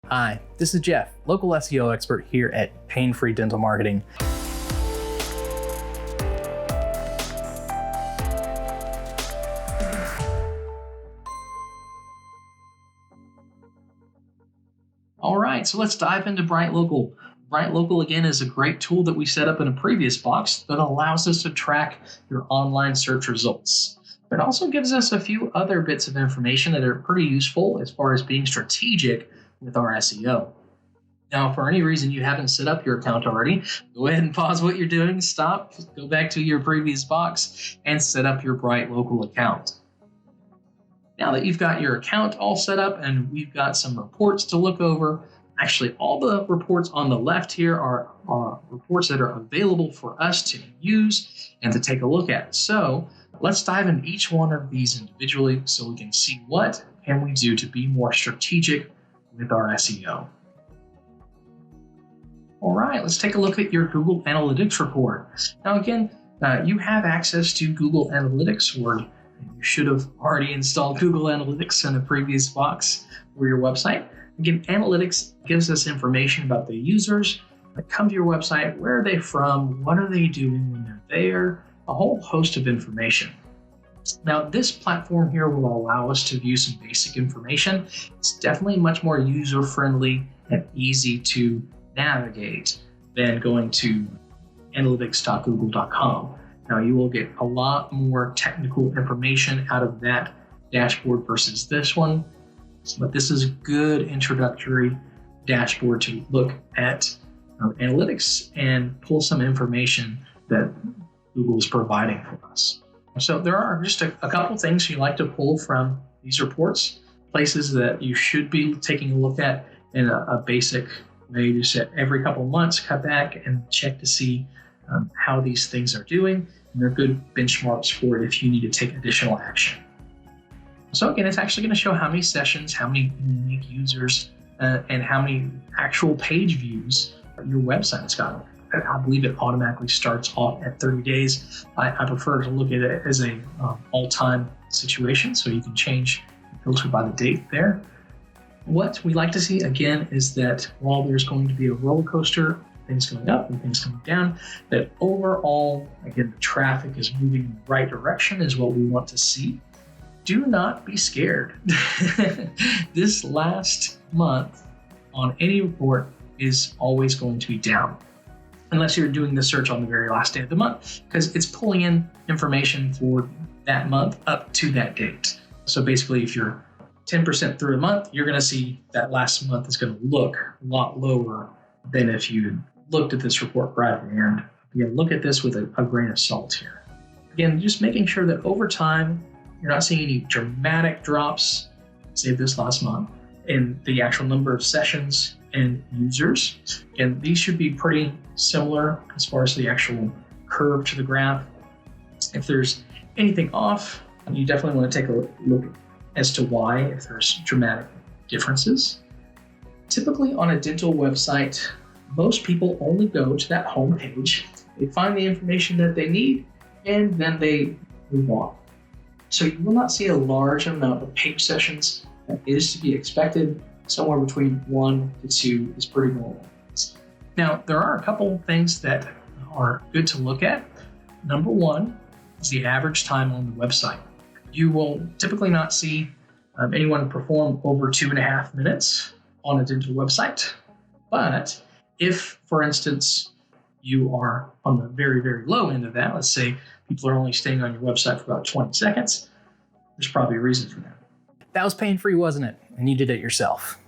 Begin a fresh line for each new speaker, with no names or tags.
Hi, this is Jeff, local SEO expert here at Pain-Free Dental Marketing. All right, so let's dive into BrightLocal. BrightLocal, again, is a great tool that we set up in a previous box that allows us to track your online search results. But it also gives us a few other bits of information that are pretty useful as far as being strategic with our SEO. Now, if for any reason you haven't set up your account already, go ahead and pause what you're doing, stop, go back to your previous box, and set up your BrightLocal account. Now that you've got your account all set up and we've got some reports to look over, actually all the reports on the left here are reports that are available for us to use and to take a look at. So let's dive into each one of these individually so we can see what can we do to be more strategic with our SEO. All right, let's take a look at your Google Analytics report. Now again, you have access to Google Analytics, or you should have already installed Google Analytics in a previous box for your website. Again, Analytics gives us information about the users that come to your website, where are they from, what are they doing when they're there, a whole host of information. Now, this platform here will allow us to view some basic information. It's definitely much more user-friendly and easy to navigate than going to analytics.google.com. Now, you will get a lot more technical information out of that dashboard versus this one, but this is a good introductory dashboard to look at analytics and pull some information that Google is providing for us. So there are just a couple things you like to pull from these reports, places that you should be taking a look at in a basic way. Just every couple of months, cut back and check to see how these things are doing. And they're good benchmarks for it if you need to take additional action. So again, it's actually going to show how many sessions, how many unique users, and how many actual page views your website has gotten. I believe it automatically starts off at 30 days. I prefer to look at it as a all-time situation, so you can change the filter by the date there. What we like to see, again, is that while there's going to be a roller coaster, things going up and things coming down, that overall, again, the traffic is moving in the right direction is what we want to see. Do not be scared. This last month on any report is always going to be down, unless you're doing the search on the very last day of the month, because it's pulling in information for that month up to that date. So basically, if you're 10% through a month, you're going to see that last month is going to look a lot lower than if you looked at this report right at the end. Again, look at this with a grain of salt here. Again, just making sure that over time, you're not seeing any dramatic drops, say this last month, in the actual number of sessions and users. And these should be pretty similar as far as the actual curve to the graph. If there's anything off, you definitely want to take a look as to why, if there's dramatic differences. Typically on a dental website, most people only go to that home page, they find the information that they need, and then they move on. So you will not see a large amount of page sessions. That is to be expected. Somewhere between 1 to 2 is pretty normal. Now, there are a couple things that are good to look at. Number one is the average time on the website. You will typically not see anyone perform over 2.5 minutes on a dental website. But if, for instance, you are on the very, very low end of that, let's say people are only staying on your website for about 20 seconds, there's probably a reason for that. That was pain-free, wasn't it? And you did it yourself.